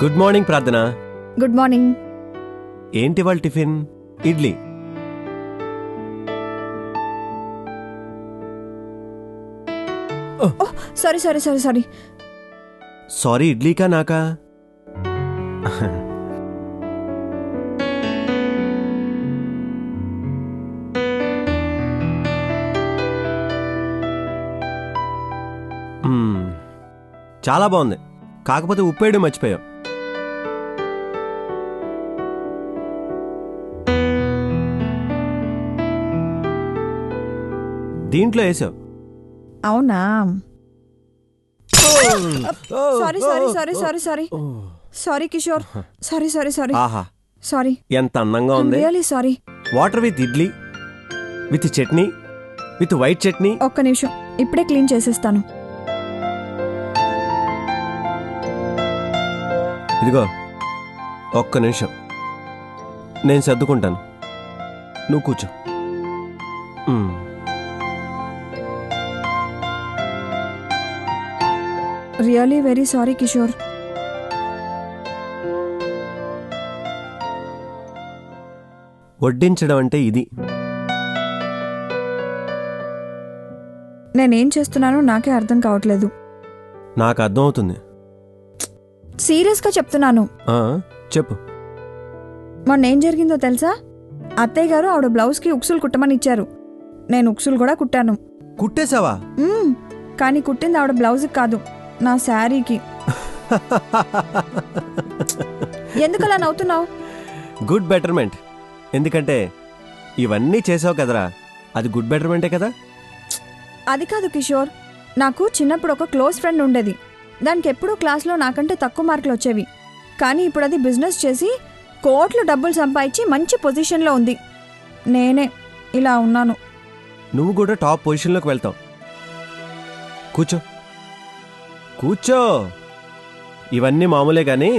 Good morning Prarthana. Good morning. ఏంటి వాళ్ళ tiffin? Idli. Sorry sorry sorry sorry sorry, ఇడ్లీకా నాకా? చాలా బాగుంది, కాకపోతే ఉప్పేయడం మర్చిపోయావు. దీంట్లో వేసావు. అవునా? Sorry sorry sorry sorry sorry sorry Kishore, sorry sorry sorry. ఆహా, సారీ. ఎంత అందంగా ఉంది. Really sorry. Water with idli, with chutney, with white chutney. ఒక్క నిమిషం, ఇప్పుడే క్లీన్ చేసేస్తాను. ఇదిగో ఒక్క నిమిషం, నేను సర్దుకుంటాను, నువ్వు కూర్చో. Really very sorry Kishore. వడ్డించడం అంటే ఇది. నేనేం చేస్తున్నానో నాకే అర్థం కావట్లేదు. నాకు అర్థమవుతుంది. సీరియస్గా చెప్తున్నాను. చెప్పు. మొన్న ఏం జరిగిందో తెలుసా? అత్తయ్య గారు ఆవిడ బ్లౌజ్కి ఉక్సులు కుట్టమని ఇచ్చారు. నేను ఉక్సులు కూడా కుట్టాను. కుట్టేశావా? కానీ కుట్టింది ఆవిడ బ్లౌజ్కి కాదు, నా శారీకి. ఎందుకలా నవ్వుతున్నావు? Good betterment. ఎందుకంటే ఇవన్నీ చేసావు కదరా, అది గుడ్ బెటర్మెంటే కదా. అది కాదు కిషోర్, నాకు చిన్నప్పుడు ఒక క్లోజ్ ఫ్రెండ్ ఉండేది. దానికి ఎప్పుడూ క్లాస్లో నాకంటే తక్కువ మార్కులు వచ్చేవి. కానీ ఇప్పుడు అది బిజినెస్ చేసి కోట్లు డబ్బులు సంపాదించి మంచి పొజిషన్లో ఉంది. నేనే ఇలా ఉన్నాను. నువ్వు కూడా టాప్ పొజిషన్లోకి వెళ్తావు. కూర్చో కూర్చో, ఇవన్నీ మామూలే కానీ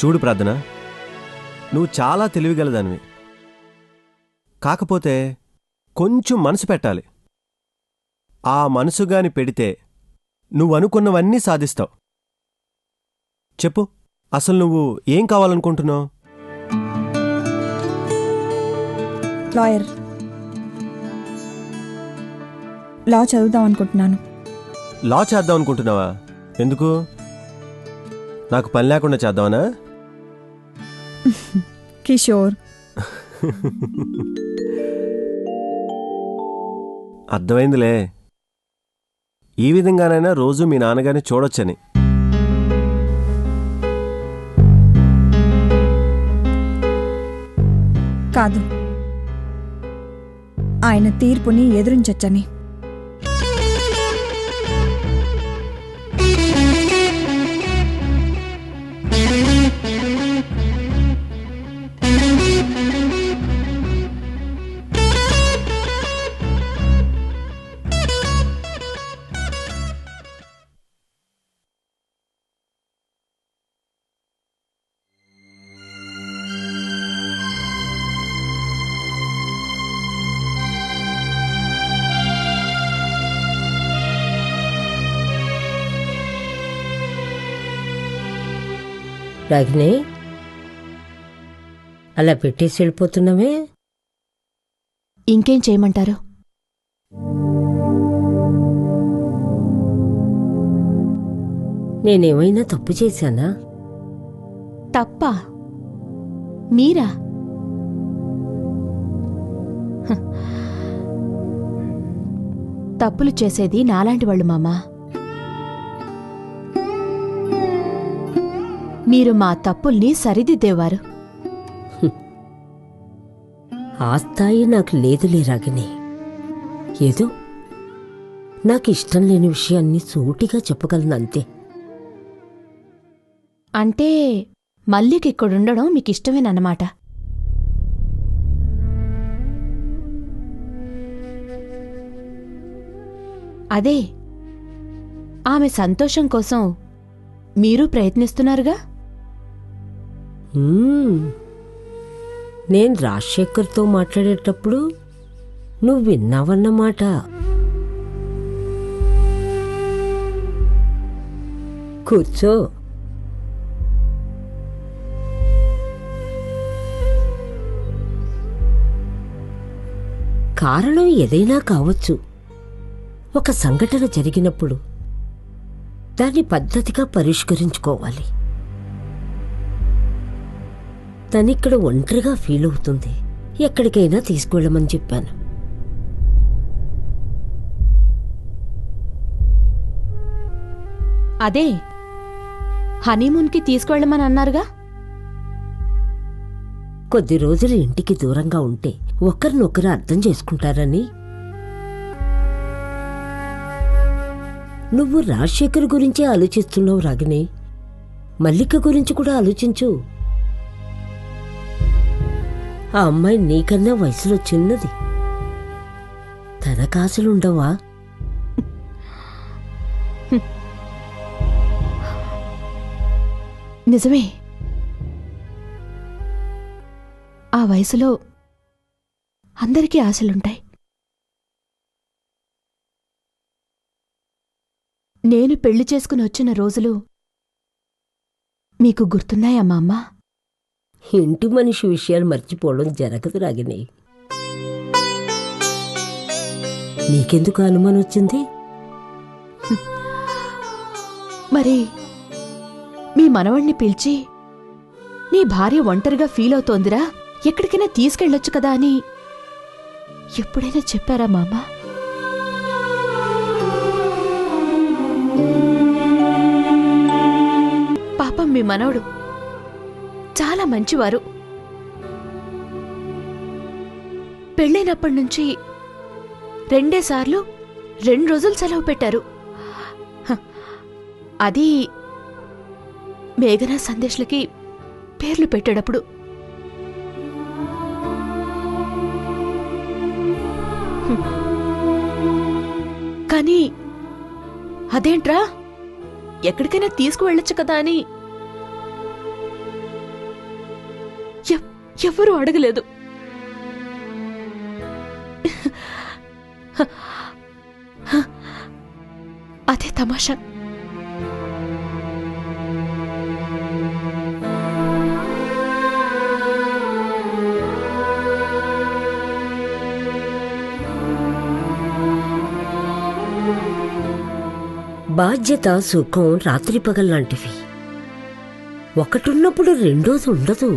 చూడు ప్రార్థన, నువ్వు చాలా తెలివిగలదానివి. కాకపోతే కొంచెం మనసు పెట్టాలి. ఆ మనసుగాని పెడితే నువ్వు అనుకున్నవన్నీ సాధిస్తావు. చెప్పు, అసలు నువ్వు ఏం కావాలనుకుంటున్నావు? లాయర్. లా చదువుదాం అనుకుంటున్నాను. లా చేద్దాం అనుకుంటున్నావా? ఎందుకు? నాకు పని లేకుండా చేద్దామనా? కిషోర్, అర్థమైందిలే. ఈ విధంగానైనా రోజు మీ నాన్నగారిని చూడొచ్చని. కాదు, ఆయన తీర్పుని ఎదురించొచ్చని. రాగిని, అలా పెట్టేసి వెళ్ళిపోతున్నామే. ఇంకేం చేయమంటారు? నేనేమైనా తప్పు చేశానా? తప్పా? మీరా? తప్పులు చేసేది నాలాంటి వాళ్ళు మామా. మీరు మా తప్పుల్ని సరిదిద్దేవారు. ఆ స్థాయి నాకు లేదులే రాగిని. ఏదో నాకు ఇష్టం లేని విషయాన్ని సూటిగా చెప్పగలను అంతే. అంటే మల్లికి ఇక్కడుండడం మీకు ఇష్టమేనన్నమాట. అదే, ఆమె సంతోషం కోసం మీరు ప్రయత్నిస్తున్నారుగా. నేను రాజశేఖర్తో మాట్లాడేటప్పుడు నువ్వు విన్నావన్నమాట. కూర్చో. కారణం ఏదైనా కావచ్చు. ఒక సంఘటన జరిగినప్పుడు దాన్ని పద్ధతిగా పరిష్కరించుకోవాలి. తనిక్కడ ఒంటరిగా ఫీల్ అవుతుంది. ఎక్కడికైనా తీసుకువెళ్ళమని చెప్పాను. అదే హనీమూన్కి తీసుకువెళ్ళమని అన్నారుగా. కొద్ది రోజులు ఇంటికి దూరంగా ఉంటే ఒకరినొకరు అర్థం చేసుకుంటారని. నువ్వు రాజశేఖర్ గురించే ఆలోచిస్తున్నావు రాగిని. మల్లిక గురించి కూడా ఆలోచించు. ఆ అమ్మాయి నీకన్నా వయసులో చిన్నది. తనకాశలుండవా? నిజమే, ఆ వయసులో అందరికీ ఆశలుంటాయి. నేను పెళ్లి చేసుకుని వచ్చిన రోజులు మీకు గుర్తున్నాయా మా అమ్మ? ఇంటి మనిషి విషయాలు మర్చిపోవడం జరగదు రాగిని. నీకెందుకు అనుమానం వచ్చింది? మరి మీ మనవణ్ణి పిలిచి నీ భార్య ఒంటరిగా ఫీల్ అవుతోందిరా, ఎక్కడికైనా తీసుకెళ్ళొచ్చు కదా అని ఎప్పుడైనా చెప్పారా మామ? పాపం మీ మనవడు చాలా మంచివారు. పెళ్ళైనప్పటి నుంచి 2 సార్లు 2 రోజులు సెలవు పెట్టారు. అది మేఘనా సందేశ్లకి పేర్లు పెట్టేటప్పుడు. కానీ అదేంట్రా, ఎక్కడికైనా తీసుకువెళ్ళొచ్చు కదా అని ఎవ్వరూ అడగలేదు. అదే తమాషా. బాధ్యత సుఖం రాత్రి పగల్లాంటివి. ఒకటున్నప్పుడు రెండోది ఉండదు.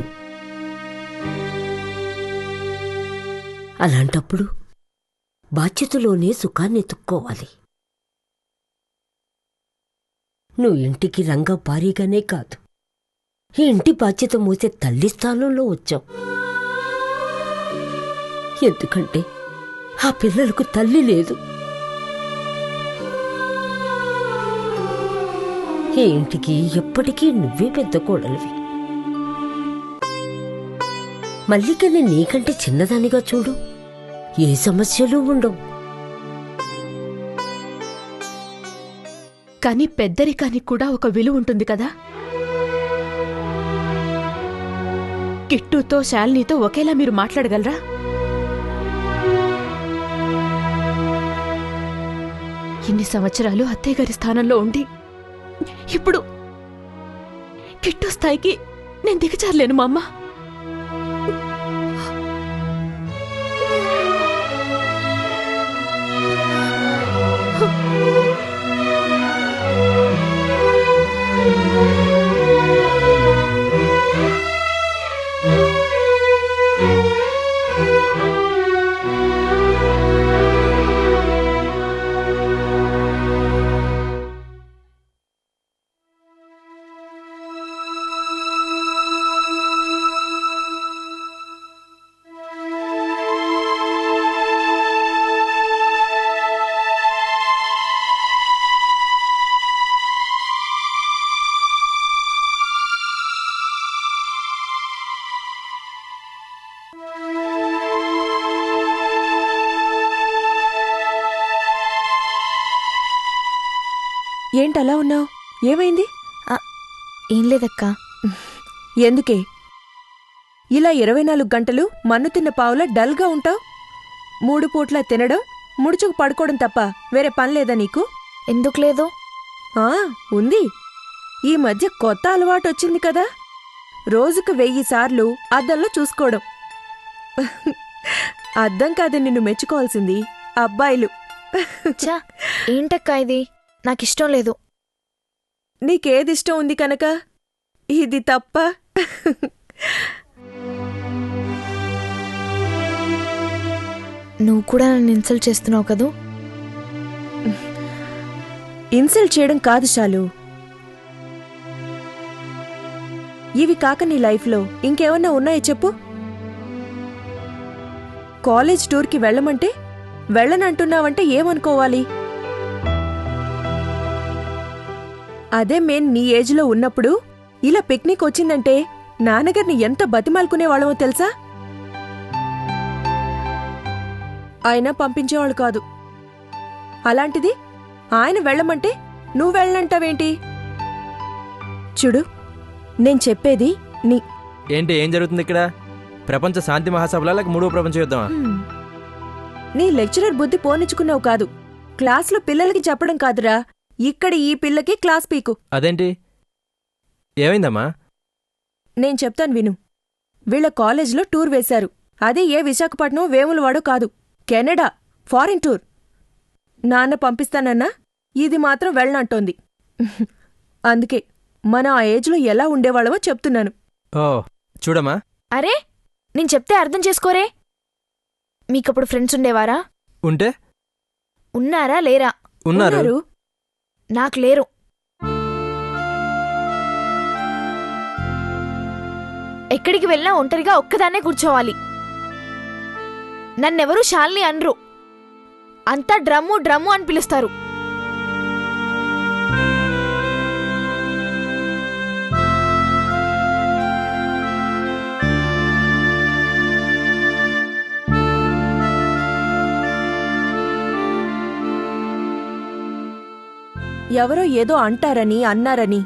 అలాంటప్పుడు బాధ్యతలోనే సుఖాన్ని ఎత్తుక్కోవాలి. నువ్వు ఇంటికి రంగ భారీగానే కాదు, ఈ ఇంటి బాధ్యత మోసే తల్లి స్థానంలో వచ్చావు. ఎందుకంటే ఆ పిల్లలకు తల్లి లేదు. ఈ ఇంటికి ఎప్పటికీ నువ్వే పెద్ద కోడలివి. మల్లికని నీకంటే చిన్నదానిగా చూడు, ఏ సమస్యలు ఉండవు. కానీ పెద్దరికానికి కూడా ఒక విలువ ఉంటుంది కదా. కిట్టుతో శాలినితో ఒకేలా మీరు మాట్లాడగలరా? ఇన్ని సంవత్సరాలు అత్తయ్య గారి స్థానంలో ఉండి ఇప్పుడు కిట్టు స్థాయికి నేను దిగజారలేను మా అమ్మ. ఏంటలా ఉన్నావు? ఏమైంది? ఏం లేదక్కా. ఎందుకే ఇలా 24 గంటలు మన్ను తిన్న పావులా డల్గా ఉంటావు? 3 పూట్ల తినడం, ముడుచుకు పడుకోవడం తప్ప వేరే పని లేదా నీకు? ఎందుకు లేదు? ఉంది. ఈ మధ్య కొత్త అలవాటొచ్చింది కదా, రోజుకు 1000 సార్లు అద్దంలో చూసుకోవడం. అద్దం కాదు నిన్ను మెచ్చుకోవాల్సింది, అబ్బాయిలు. చా, ఏంటక్కా ఇది? నాకిష్టం లేదు. నీకేదిష్టం ఉంది కనుక ఇది తప్ప? నువ్వు కూడా నన్ను ఇన్సల్ట్ చేస్తున్నావు కదూ? ఇన్సల్ట్ చేయడం కాదు శాలు. ఇవి కాక నీ లైఫ్లో ఇంకేమన్నా ఉన్నాయో చెప్పు. కాలేజ్ టూర్కి వెళ్ళమంటే వెళ్ళనంటున్నావంటే ఏమనుకోవాలి? అదే మేం నీ ఏజ్లో ఉన్నప్పుడు ఇలా పిక్నిక్ వచ్చిందంటే నాన్నగారిని ఎంత బతిమాలుకునేవాళ్ళమో తెలుసా? ఆయన పంపించేవాళ్ళు కాదు. అలాంటిది ఆయన వెళ్ళమంటే నువ్వు వెళ్ళనంటావేంటి? చూడు, నేను చెప్పేది నీ ఏంటి? ఏం జరుగుతుంది ఇక్కడ? ప్రపంచ శాంతి మహాసభలా లేక 3వ ప్రపంచ యుద్ధమా? నీ లెక్చరర్ బుద్ధి పోనిచ్చుకున్నావు కాదు, క్లాస్లో పిల్లలకి చెప్పడం కాదురా, ఇక్కడ ఈ పిల్లకి క్లాస్ పీకు. అదేంటి? ఏమైందమ్మా? నేను చెప్తాను విను. వీళ్ళ కాలేజ్లో టూర్ వేశారు. అది ఏ విశాఖపట్నం వేములవాడో కాదు, కెనడా ఫారిన్ టూర్. నాన్న పంపిస్తానన్నా ఇది మాత్రం వెళ్ళనంటోంది. అందుకే మన ఆ ఏజ్లో ఎలా ఉండేవాళ్ళమో చెప్తున్నాను. ఓ చూడమ్మా. అరే, నేను చెప్తే అర్థం చేసుకోరే. మీకప్పుడు ఫ్రెండ్స్ ఉండేవారా? ఉంటే ఉన్నారా లేరా? ఉన్నారు. నాకు లేరు. ఎక్కడికి వెళ్ళినా ఒంటరిగా ఒక్కదాన్నే కూర్చోవాలి. నన్నెవరూ శాలిని అనరు, అంతా డ్రమ్ము డ్రమ్ము అని పిలుస్తారు. ఎవరో ఏదో అంటారని అన్నారని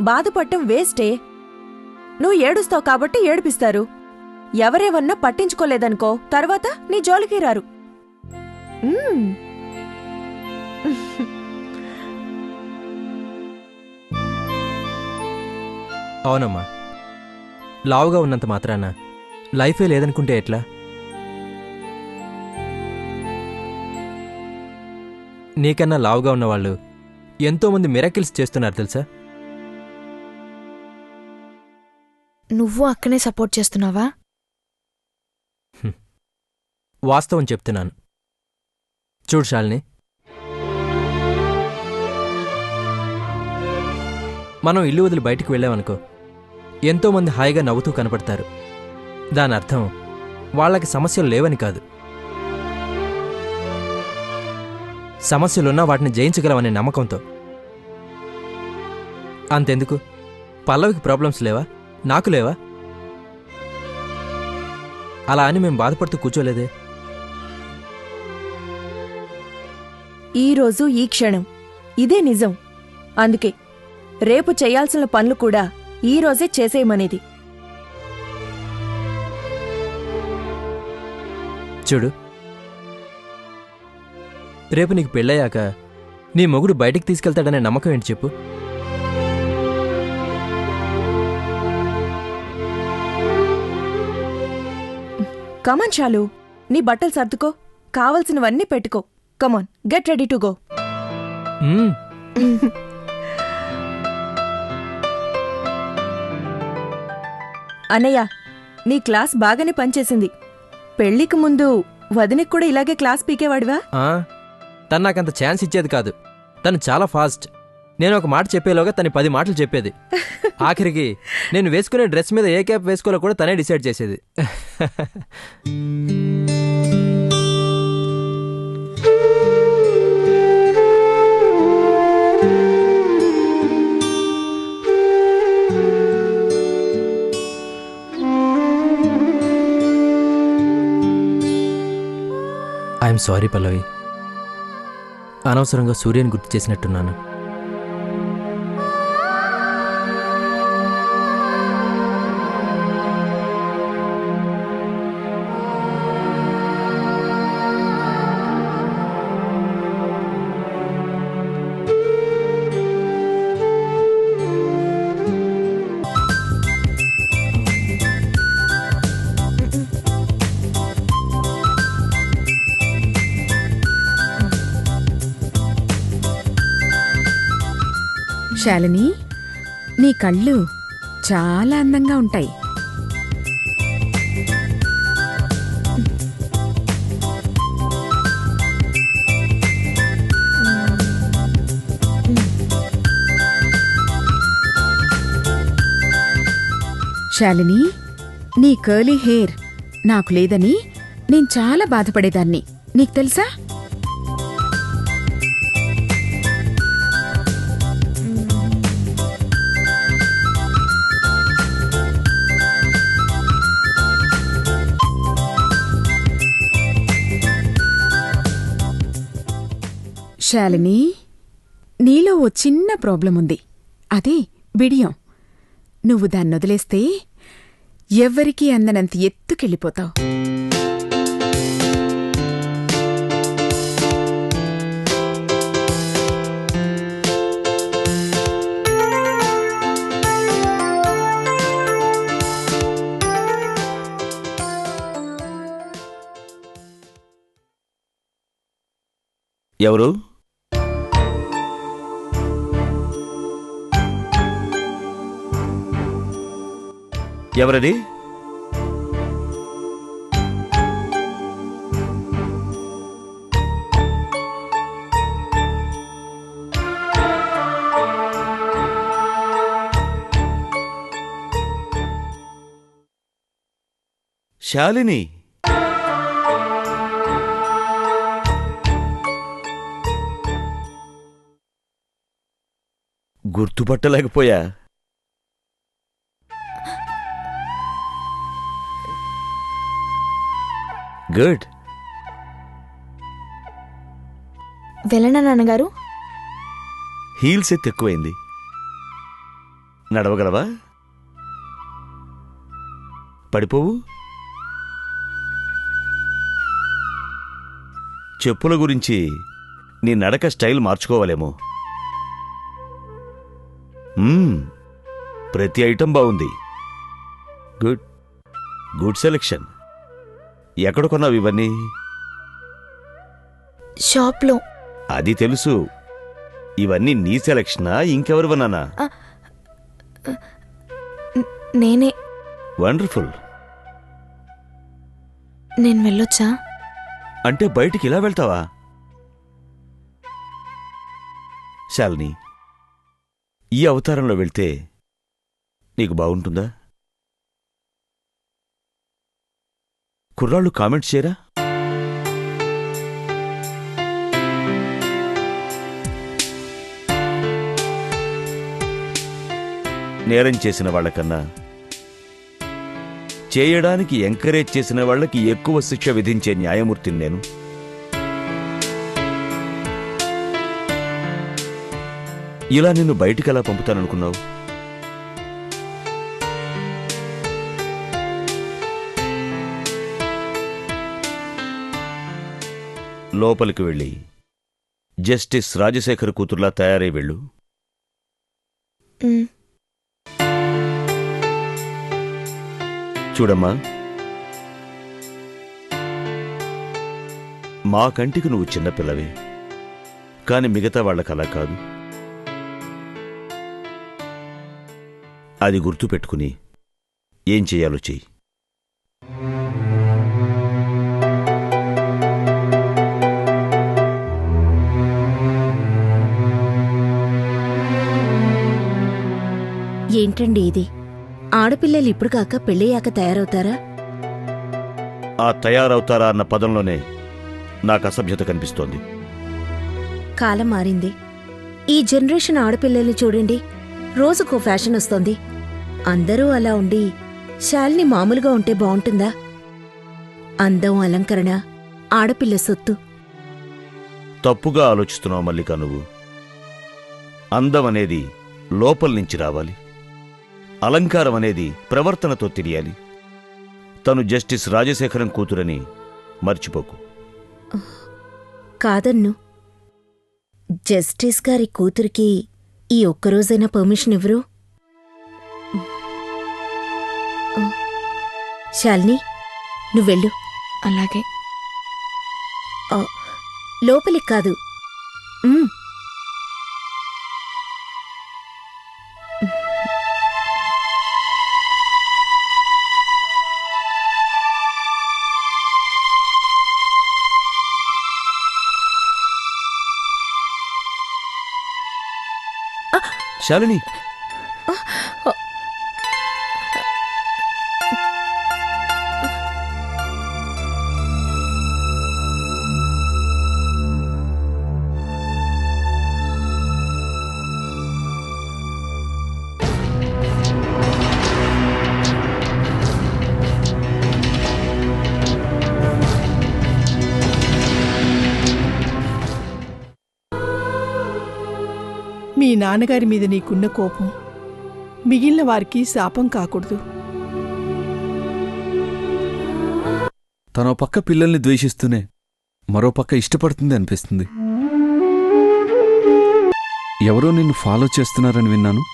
బాధపడటం వేస్టే. నువ్వు ఏడుస్తావు కాబట్టి ఏడిపిస్తారు. ఎవరేవన్నా పట్టించుకోలేదనుకో, తర్వాత నీ జోలికి రారు. అవునమ్మా, లావుగా ఉన్నంత మాత్రాన లైఫే లేదనుకుంటే ఎట్లా? నీకన్నా లావుగా ఉన్నవాళ్ళు ఎంతోమంది మిరాకిల్స్ చేస్తున్నారు తెలుసా? నువ్వు అక్కనే సపోర్ట్ చేస్తున్నావా? వాస్తవం చెప్తున్నాను. చూడు శాలిని, మనం ఇల్లు వదిలి బయటికి వెళ్ళామనుకో, ఎంతోమంది హాయిగా నవ్వుతూ కనపడతారు. దాని అర్థం వాళ్ళకి సమస్యలు లేవని కాదు. సమస్యలున్నా వాటిని జయించగలవనే నమ్మకంతో. అంతెందుకు, పల్లవికి ప్రాబ్లమ్స్ లేవా? నాకు లేవా? అలా అని మేం బాధపడుతూ కూర్చోలేదే. ఈరోజు ఈ క్షణం ఇదే నిజం. అందుకే రేపు చేయాల్సిన పనులు కూడా ఈరోజే చేసేయమనేది. చూడు, రేపు నీకు పెళ్ళయ్యాక నీ మొగుడు బయటికి తీసుకెళ్తాడనే నమ్మకం ఏంటి చెప్పు? కమాన్ చాలు, నీ బట్టలు సర్దుకో, కావలసినవన్నీ పెట్టుకో. కమాన్, గెట్ రెడీ టు గో. అన్నయ్య, నీ క్లాస్ బాగానే పనిచేసింది. పెళ్లికి ముందు వదినకి కూడా ఇలాగే క్లాస్ పీకేవాడివా? తను నాకంత ఛాన్స్ ఇచ్చేది కాదు. తను చాలా ఫాస్ట్. నేను ఒక మాట చెప్పేలోగా తను 10 మాటలు చెప్పేది. ఆఖరికి నేను వేసుకునే డ్రెస్ మీద ఏ క్యాప్ వేసుకోవాలో కూడా తనే డిసైడ్ చేసేది. ఐఎమ్ సారీ పల్లవి, అనవసరంగా సూర్యని గుర్తు చేసినట్టున్నాను. శాలిని, నీ కళ్ళు చాలా అందంగా ఉంటాయి. శాలిని, నీ కర్లీ హెయిర్ నాకు లేదని నేను చాలా బాధపడేదాన్ని, నీకు తెలుసా? శాలిని, నీలో ఓ చిన్న ప్రాబ్లం ఉంది. అదే బిడియం. నువ్వు దాన్నొదిలేస్తే ఎవ్వరికీ అందనంత ఎత్తుకెళ్ళిపోతావు. ఎవరు? ఎవరది? శాలిని. గుర్తుపట్టలేకపోయా. గుడ్. వెళ్ళనా నాన్నగారు? హీల్స్ ఎత్తు ఎక్కువైంది. నడవగలవా? పడిపోవు. చెప్పుల గురించి నీ నడక స్టైల్ మార్చుకోవాలేమో. ప్రతి ఐటం బాగుంది. Good good selection. ఎక్కడ కొన్నావు ఇవన్నీ? షాప్లో. అది తెలుసు. ఇవన్నీ నీ సెలెక్షనా, ఇంకెవరివన్నానా? నేనే. వండర్ఫుల్. నేను వెళ్ళొచ్చా? అంటే బయటికి ఇలా వెళ్తావా? శాలిని, ఈ అవతారంలో వెళ్తే నీకు బాగుంటుందా? కుర్రాళ్ళు కామెంట్స్ చేయరా? నేరం చేసిన వాళ్లకన్నా చేయడానికి ఎంకరేజ్ చేసిన వాళ్లకి ఎక్కువ శిక్ష విధించే న్యాయమూర్తిని నేను. ఇలా నిన్ను బయటికెలా పంపుతాననుకున్నావు? లోపలికి వెళ్ళి జస్టిస్ రాజశేఖర్ కూతుర్లా తయారై వెళ్ళు. చూడమ్మా, మా కంటికి నువ్వు చిన్నపిల్లవే, కాని మిగతా వాళ్లకలా కాదు. అది గుర్తుపెట్టుకుని ఏం చెయ్యాలో చెయ్యి. ఏంటండి ఇది? ఆడపిల్లలు ఇప్పుడు కాక పెళ్ళయ్యాక తయారవుతారా? ఆ తయారవుతారా అన్న పదంలోనే నాకు అసభ్యత కనిపిస్తోంది. కాలం మారింది. ఈ జనరేషన్ ఆడపిల్లల్ని చూడండి, రోజుకో ఫ్యాషన్ వస్తోంది. అందరూ అలా ఉండి శాలిని మామూలుగా ఉంటే బావుంటుందా? అందం, అలంకరణ ఆడపిల్ల సొత్తు. తప్పుగా ఆలోచిస్తున్నావు మల్లిక. నువ్వు అందం అనేది లోపల నుంచి రావాలి. అలంకారం అనేది ప్రవర్తనతో తెలియాలి. తను జస్టిస్ రాజశేఖరం కూతురని మర్చిపోకు. కాదన్ను. జస్టిస్ గారి కూతురికి ఈ ఒక్కరోజైనా పర్మిషన్ ఇవ్వరు? శాలిని, నువ్వెళ్ళు. అలాగే. లోపలికి కాదు. శాలిని మీ నాన్నగారి మీద నీకున్న కోపం మిగిలిన వారికి శాపం కాకూడదు. తనో పక్క పిల్లల్ని ద్వేషిస్తూనే మరో పక్క ఇష్టపడుతుంది అనిపిస్తుంది. ఎవరో నిన్ను ఫాలో చేస్తున్నారని విన్నాను.